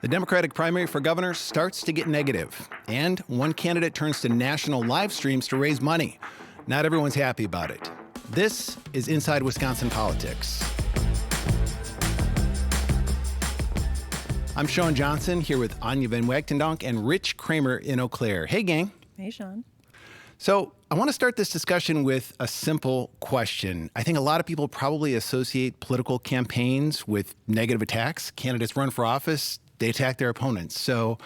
The Democratic primary for governor starts to get negative, and one candidate turns to national live streams to raise money. Not everyone's happy about it. This is Inside Wisconsin Politics. I'm Sean Johnson here with Anya Van Wagtendonk and Rich Kramer in Eau Claire. Hey, gang. Hey, Sean. So I want to start this discussion with a simple question. I think a lot of people probably associate political campaigns with negative attacks. Candidates run for office, they attack their opponents. So,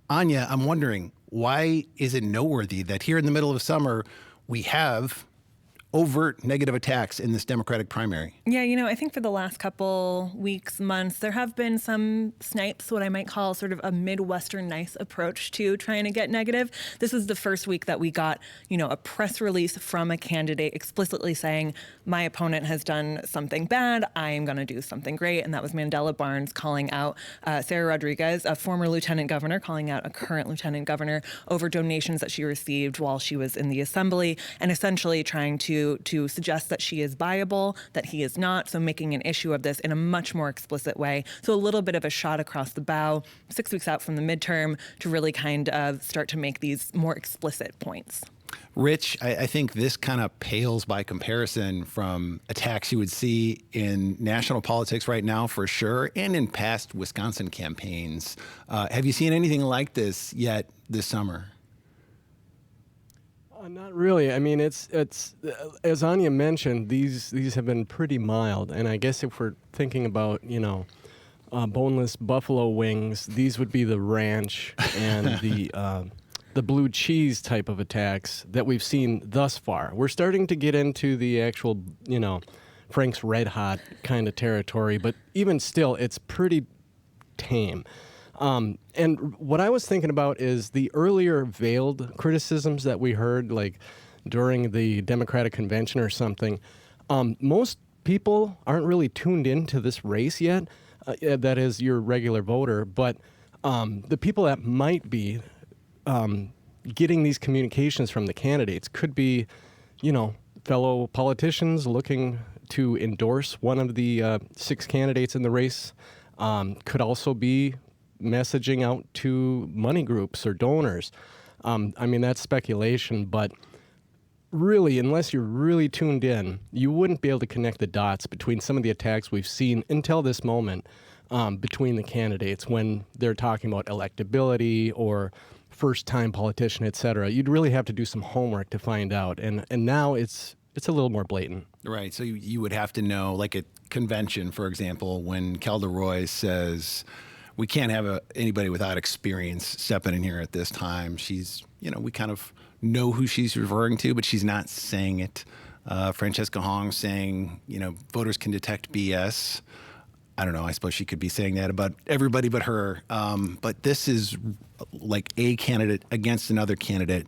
Anya, I'm wondering, why is it noteworthy that here in the middle of summer, we have overt negative attacks in this Democratic primary? Yeah, I think for the last couple weeks, months, there have been some snipes, what I might call sort of a Midwestern nice approach to trying to get negative. This is the first week that we got, a press release from a candidate explicitly saying, my opponent has done something bad, I am going to do something great. And that was Mandela Barnes calling out Sarah Rodriguez, a former lieutenant governor, calling out a current lieutenant governor over donations that she received while she was in the assembly, and essentially trying to suggest that she is viable, that he is not, so making an issue of this in a much more explicit way. So a little bit of a shot across the bow, 6 weeks out from the midterm, to really kind of start to make these more explicit points. Rich, I think this kind of pales by comparison from attacks you would see in national politics right now, for sure, and in past Wisconsin campaigns. Have you seen anything like this yet this summer? Not really. I mean, it's as Anya mentioned, these have been pretty mild. And I guess if we're thinking about, boneless buffalo wings, these would be the ranch and the blue cheese type of attacks that we've seen thus far. We're starting to get into the actual, Frank's Red Hot kind of territory, but even still, it's pretty tame. And what I was thinking about is the earlier veiled criticisms that we heard, like during the Democratic convention or something. Most people aren't really tuned into this race yet. That is your regular voter. But the people that might be getting these communications from the candidates could be, fellow politicians looking to endorse one of the 6 candidates in the race. Could also be messaging out to money groups or donors. That's speculation, but really, unless you're really tuned in, you wouldn't be able to connect the dots between some of the attacks we've seen until this moment between the candidates when they're talking about electability or first-time politician, et cetera. You'd really have to do some homework to find out, and now it's a little more blatant. Right, so you would have to know, like at convention, for example, when Kelda Roy says, we can't have anybody without experience stepping in here at this time. She's, we kind of know who she's referring to, but she's not saying it. Francesca Hong saying, voters can detect BS. I don't know. I suppose she could be saying that about everybody but her. But this is like a candidate against another candidate.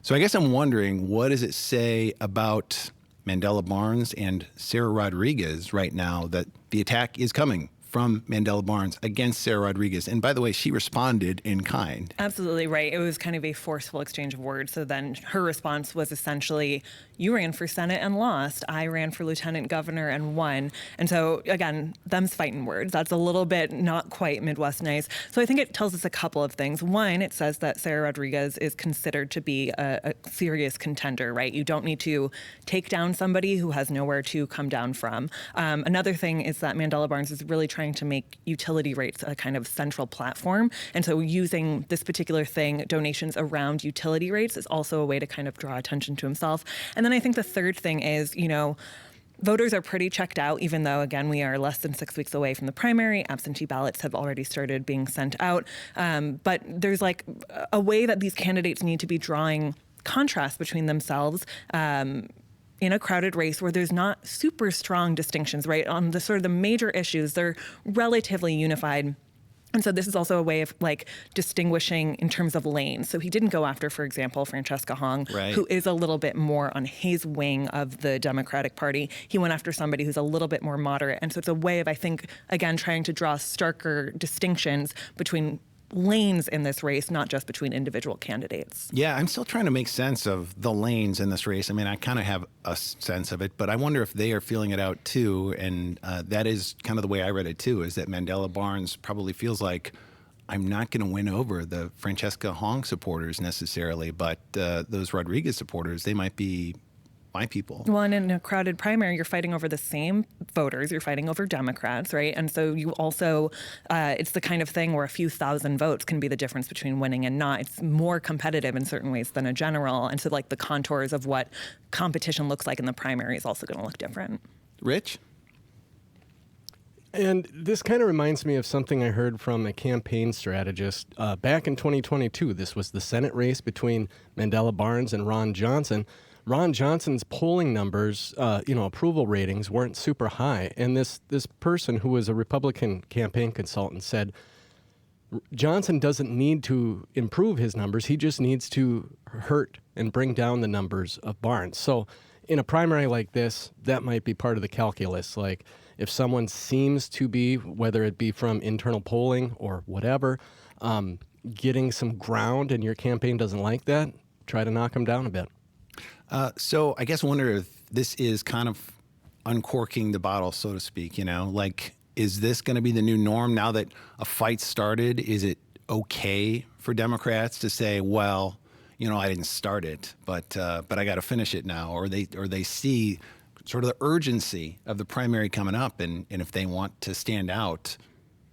So I guess I'm wondering, what does it say about Mandela Barnes and Sarah Rodriguez right now that the attack is coming from Mandela Barnes against Sarah Rodriguez? And by the way, she responded in kind. Absolutely right. It was kind of a forceful exchange of words. So then her response was essentially, you ran for Senate and lost. I ran for lieutenant governor and won. And so, again, them's fighting words. That's a little bit not quite Midwest nice. So I think it tells us a couple of things. One, it says that Sarah Rodriguez is considered to be a serious contender, right? You don't need to take down somebody who has nowhere to come down from. Another thing is that Mandela Barnes is really trying to make utility rates a kind of central platform. And so using this particular thing, donations around utility rates, is also a way to kind of draw attention to himself. And then I think the third thing is, voters are pretty checked out, even though, again, we are less than 6 weeks away from the primary. Absentee ballots have already started being sent out. But there's like a way that these candidates need to be drawing contrast between themselves in a crowded race where there's not super strong distinctions, right? On the sort of the major issues, they're relatively unified. And so this is also a way of distinguishing in terms of lanes. So he didn't go after, for example, Francesca Hong, right, who is a little bit more on his wing of the Democratic Party. He went after somebody who's a little bit more moderate. And so it's a way of, I think, again, trying to draw starker distinctions between lanes in this race, not just between individual candidates. Yeah, I'm still trying to make sense of the lanes in this race. I mean, I kind of have a sense of it, but I wonder if they are feeling it out too. And that is kind of the way I read it too, is that Mandela Barnes probably feels like, I'm not going to win over the Francesca Hong supporters necessarily, but those Rodriguez supporters, they might be my people. Well, and in a crowded primary, you're fighting over the same voters. You're fighting over Democrats, right? And so you also, it's the kind of thing where a few thousand votes can be the difference between winning and not. It's more competitive in certain ways than a general. And so, like, the contours of what competition looks like in the primary is also going to look different. Rich? And this kind of reminds me of something I heard from a campaign strategist back in 2022. This was the Senate race between Mandela Barnes and Ron Johnson. Ron Johnson's polling numbers, approval ratings weren't super high. And this person who was a Republican campaign consultant said, Johnson doesn't need to improve his numbers. He just needs to hurt and bring down the numbers of Barnes. So in a primary like this, that might be part of the calculus. Like, if someone seems to be, whether it be from internal polling or whatever, getting some ground and your campaign doesn't like that, try to knock them down a bit. So I guess I wonder if this is kind of uncorking the bottle, so to speak, like, is this going to be the new norm now that a fight started? Is it okay for Democrats to say, well, I didn't start it, but I got to finish it now, or they see sort of the urgency of the primary coming up, and if they want to stand out,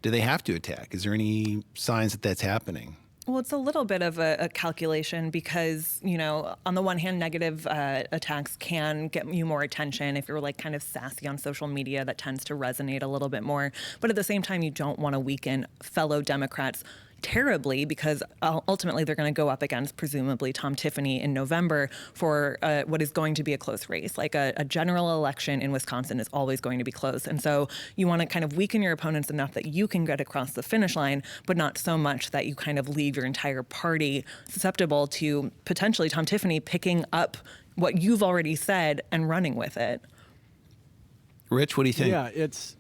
do they have to attack? Is there any signs that that's happening? Well, it's a little bit of a calculation because, on the one hand, negative attacks can get you more attention. If you're like kind of sassy on social media, that tends to resonate a little bit more. But at the same time, you don't want to weaken fellow Democrats terribly, because ultimately they're going to go up against presumably Tom Tiffany in November for what is going to be a close race. Like a general election in Wisconsin is always going to be close. And so you want to kind of weaken your opponents enough that you can get across the finish line, but not so much that you kind of leave your entire party susceptible to potentially Tom Tiffany picking up what you've already said and running with it. Rich, what do you think? Yeah, it's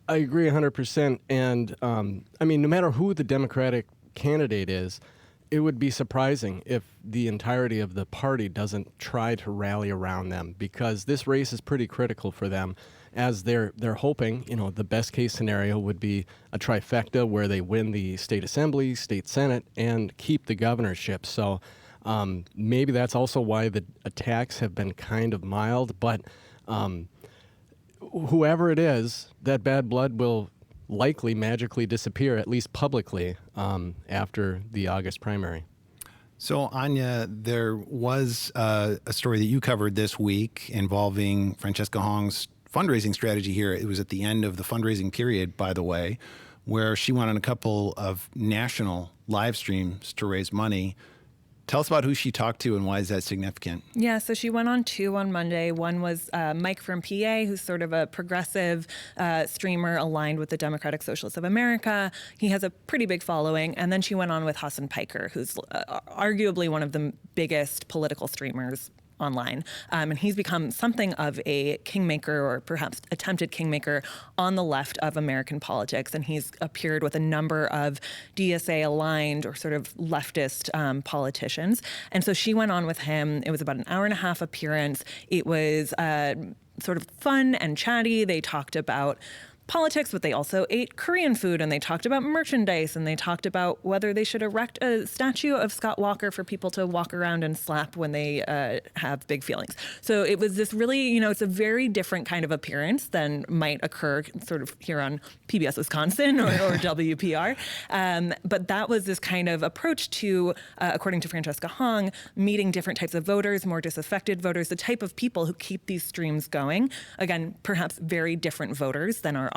I agree 100%. And no matter who the Democratic candidate is, it would be surprising if the entirety of the party doesn't try to rally around them, because this race is pretty critical for them, as they're hoping, the best case scenario would be a trifecta where they win the state assembly, state senate, and keep the governorship. So maybe that's also why the attacks have been kind of mild, but whoever it is, that bad blood will likely magically disappear, at least publicly, after the August primary. So, Anya, there was a story that you covered this week involving Francesca Hong's fundraising strategy here. It was at the end of the fundraising period, by the way, where she went on a couple of national live streams to raise money. Tell us about who she talked to and why is that significant? Yeah, so she went on two on Monday. One was Mike from PA, who's sort of a progressive streamer aligned with the Democratic Socialists of America. He has a pretty big following. And then she went on with Hasan Piker, who's arguably one of the biggest political streamers online. And he's become something of a kingmaker, or perhaps attempted kingmaker, on the left of American politics. And he's appeared with a number of DSA aligned or sort of leftist politicians. And so she went on with him. It was about an hour and a half appearance. It was sort of fun and chatty. They talked about politics, but they also ate Korean food, and they talked about merchandise, and they talked about whether they should erect a statue of Scott Walker for people to walk around and slap when they have big feelings. So it was this really, it's a very different kind of appearance than might occur sort of here on PBS Wisconsin or WPR. But that was this kind of approach to, according to Francesca Hong, meeting different types of voters, more disaffected voters, the type of people who keep these streams going. Again, perhaps very different voters than our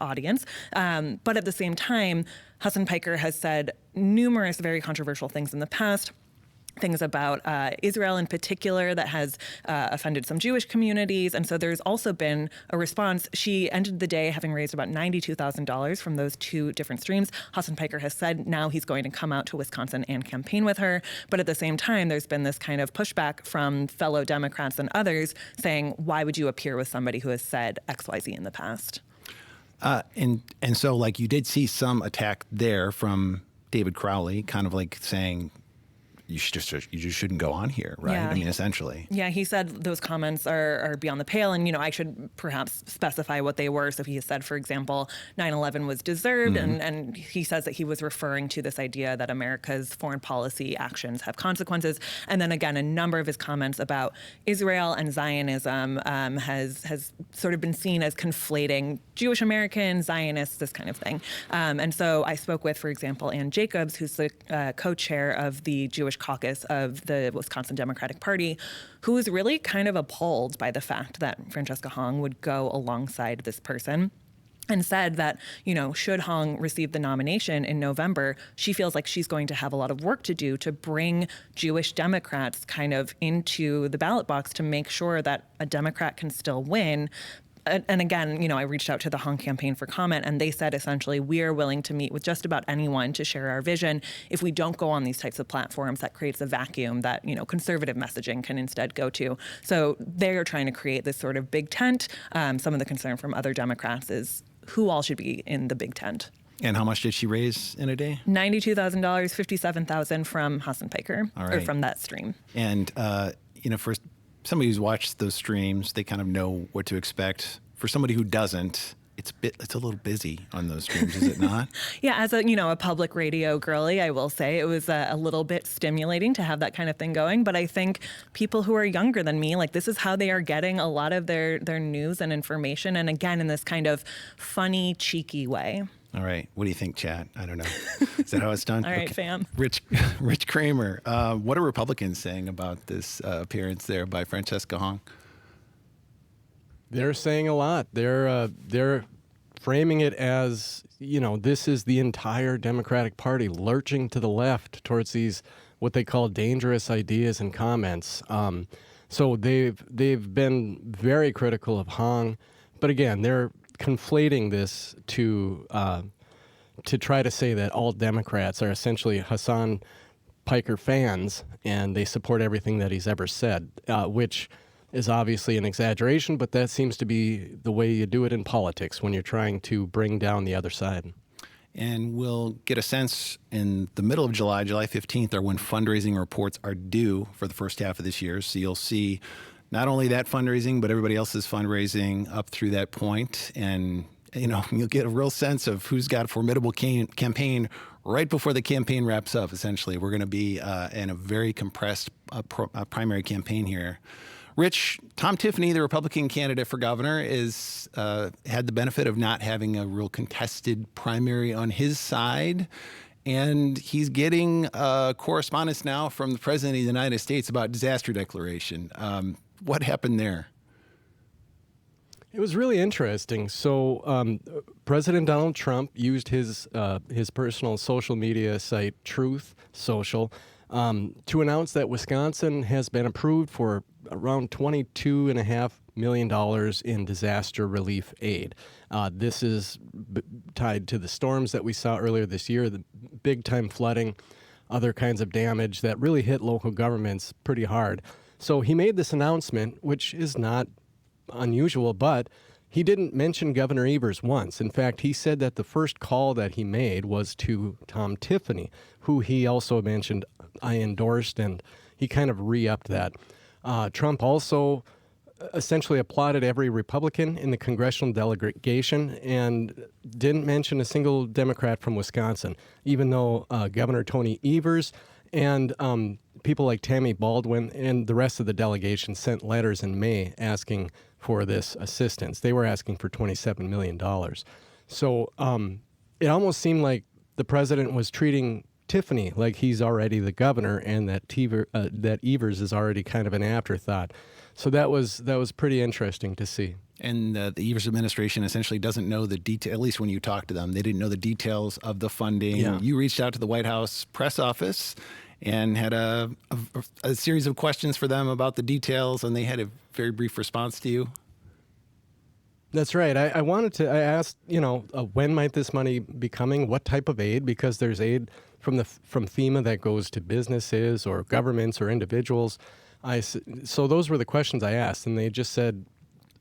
audience. But at the same time, Hasan Piker has said numerous very controversial things in the past. Things about Israel in particular that has offended some Jewish communities. And so there's also been a response. She ended the day having raised about $92,000 from those two different streams. Hasan Piker has said now he's going to come out to Wisconsin and campaign with her. But at the same time, there's been this kind of pushback from fellow Democrats and others saying, why would you appear with somebody who has said XYZ in the past? And so, like, you did see some attack there from David Crowley, kind of like saying, you just shouldn't go on here, right? Yeah. I mean, essentially. Yeah, he said those comments are beyond the pale. And, I should perhaps specify what they were. So he said, for example, 9/11 was deserved. And he says that he was referring to this idea that America's foreign policy actions have consequences. And then again, a number of his comments about Israel and Zionism has sort of been seen as conflating Jewish Americans, Zionists, this kind of thing. And so I spoke with, for example, Ann Jacobs, who's the co-chair of the Jewish caucus of the Wisconsin Democratic Party, who was really kind of appalled by the fact that Francesca Hong would go alongside this person, and said that, should Hong receive the nomination in November, she feels like she's going to have a lot of work to do to bring Jewish Democrats kind of into the ballot box to make sure that a Democrat can still win. And again, I reached out to the Hong campaign for comment, and they said essentially, we are willing to meet with just about anyone to share our vision. If we don't go on these types of platforms, that creates a vacuum that, conservative messaging can instead go to. So they're trying to create this sort of big tent. Some of the concern from other Democrats is who all should be in the big tent. And how much did she raise in a day? $92,000, $57,000 from Hassan Piker, All or right. from that stream. And, for somebody who's watched those streams, they kind of know what to expect. For somebody who doesn't, it's a little busy on those streams, is it not? Yeah, as a public radio girly, I will say it was a little bit stimulating to have that kind of thing going. But I think people who are younger than me, this is how they are getting a lot of their news and information. And again, in this kind of funny, cheeky way. All right. What do you think, Chad? I don't know. Is that how it's done? All right, fam. Rich Kramer, what are Republicans saying about this appearance there by Francesca Hong? They're saying a lot. They're framing it as, this is the entire Democratic Party lurching to the left towards these what they call dangerous ideas and comments. So they've been very critical of Hong, but again, they're conflating this to try to say that all Democrats are essentially Hassan Piker fans and they support everything that he's ever said, which is obviously an exaggeration, but that seems to be the way you do it in politics when you're trying to bring down the other side. And we'll get a sense in the middle of July, July 15th, are when fundraising reports are due for the first half of this year. So you'll see not only that fundraising, but everybody else's fundraising up through that point. And, you'll get a real sense of who's got a formidable campaign right before the campaign wraps up, essentially. We're going to be in a very compressed primary campaign here. Rich, Tom Tiffany, the Republican candidate for governor, had the benefit of not having a real contested primary on his side. And he's getting correspondence now from the President of the United States about disaster declaration. What happened there? It was really interesting. So President Donald Trump used his personal social media site, Truth Social, to announce that Wisconsin has been approved for around $22.5 million in disaster relief aid. This is tied to the storms that we saw earlier this year, the big-time flooding, other kinds of damage that really hit local governments pretty hard. So he made this announcement, which is not unusual, but he didn't mention Governor Evers once. In fact, he said that the first call that he made was to Tom Tiffany, who he also mentioned I endorsed, and he kind of re-upped that. Trump also essentially applauded every Republican in the congressional delegation and didn't mention a single Democrat from Wisconsin, even though Governor Tony Evers and people like Tammy Baldwin and the rest of the delegation sent letters in May asking for this assistance. They were asking for $27 million. So it almost seemed like the president was treating Tiffany like he's already the governor and that Evers is already kind of an afterthought. So that was pretty interesting to see. And the Evers administration essentially doesn't know the detail, at least when you talk to them. They didn't know the details of the funding. Yeah. You reached out to the White House press office and had a series of questions for them about the details, and they had a very brief response to you. That's right. I asked, when might this money be coming? What type of aid? Because there's aid from FEMA that goes to businesses or governments or individuals. So those were the questions I asked, and they just said,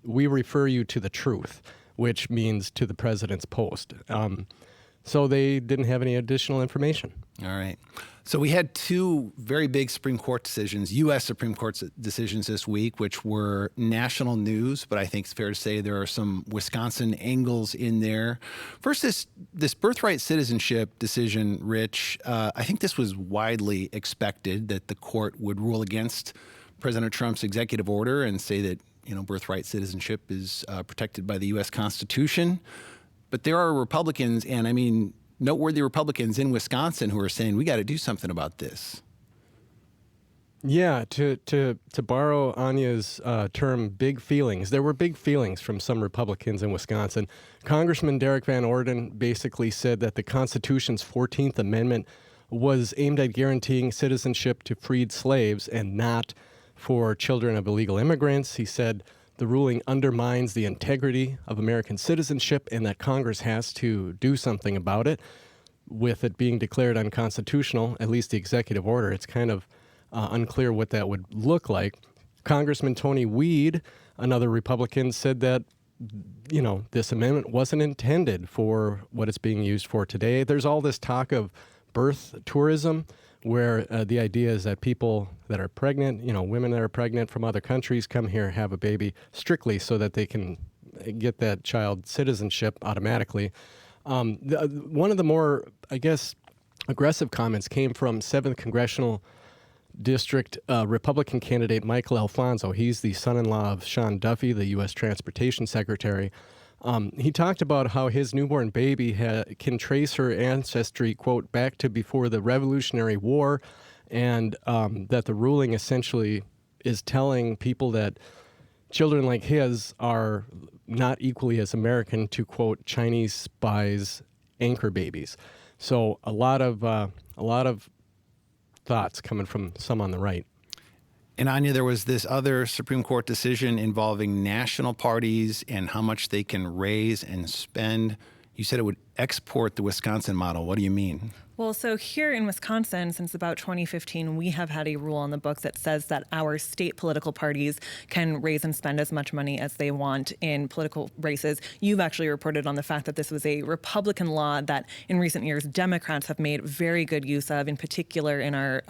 we refer you to the truth, which means to the president's post. So they didn't have any additional information. All right. So we had two very big Supreme Court decisions, U.S. Supreme Court decisions this week, which were national news, but I think it's fair to say there are some Wisconsin angles in there. First, this birthright citizenship decision, Rich, I think this was widely expected that the court would rule against President Trump's executive order and say that, birthright citizenship is protected by the U.S. Constitution. But there are Republicans, and I mean, noteworthy Republicans in Wisconsin who are saying, we got to do something about this. Yeah, to borrow Anya's term, big feelings. There were big feelings from some Republicans in Wisconsin. Congressman Derek Van Orden basically said that the Constitution's 14th Amendment was aimed at guaranteeing citizenship to freed slaves and not for children of illegal immigrants. He said the ruling undermines the integrity of American citizenship and that Congress has to do something about it. With it being declared unconstitutional, at least the executive order, it's kind of unclear what that would look like. Congressman Tony Weed, another Republican, said that, this amendment wasn't intended for what it's being used for today. There's all this talk of birth tourism, where the idea is that people that are pregnant, women that are pregnant from other countries come here, have a baby strictly so that they can get that child citizenship automatically. One of the more, I guess, aggressive comments came from 7th Congressional District Republican candidate Michael Alfonso. He's the son-in-law of Sean Duffy, the U.S. Transportation Secretary. He talked about how his newborn baby can trace her ancestry, quote, back to before the Revolutionary War, and that the ruling essentially is telling people that children like his are not equally as American to, quote, Chinese spies' anchor babies. So a lot of thoughts coming from some on the right. And Anya, there was this other Supreme Court decision involving national parties and how much they can raise and spend. You said it would export the Wisconsin model. What do you mean? Well, so here in Wisconsin, since about 2015, we have had a rule on the books that says that our state political parties can raise and spend as much money as they want in political races. You've actually reported on the fact that this was a Republican law that in recent years Democrats have made very good use of, in particular in our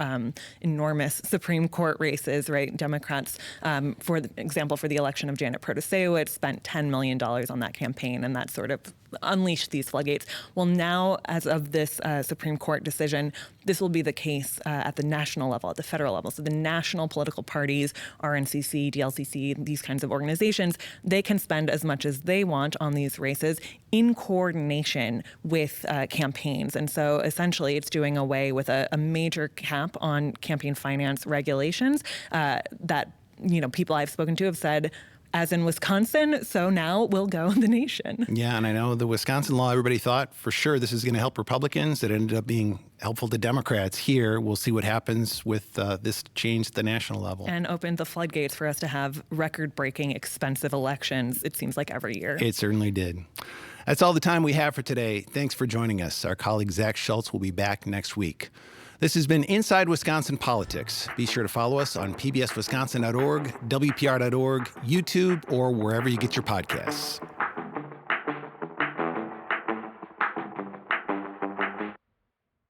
enormous Supreme Court races, right? Democrats, for example, for the election of Janet Protasiewicz, spent $10 million on that campaign, and that sort of unleashed these floodgates. Well, now, as of this Supreme Court decision, this will be the case at the national level, at the federal level. So the national political parties, RNCC, DLCC, these kinds of organizations, they can spend as much as they want on these races in coordination with campaigns. And so essentially it's doing away with a major cap on campaign finance regulations that people I've spoken to have said, as in Wisconsin, so now we'll go in the nation. Yeah, and I know the Wisconsin law, everybody thought for sure this is going to help Republicans. It ended up being helpful to Democrats. Here, we'll see what happens with this change at the national level. And opened the floodgates for us to have record-breaking expensive elections, it seems like every year. It certainly did. That's all the time we have for today. Thanks for joining us. Our colleague Zach Schultz will be back next week. This has been Inside Wisconsin Politics. Be sure to follow us on pbswisconsin.org, WPR.org, YouTube, or wherever you get your podcasts.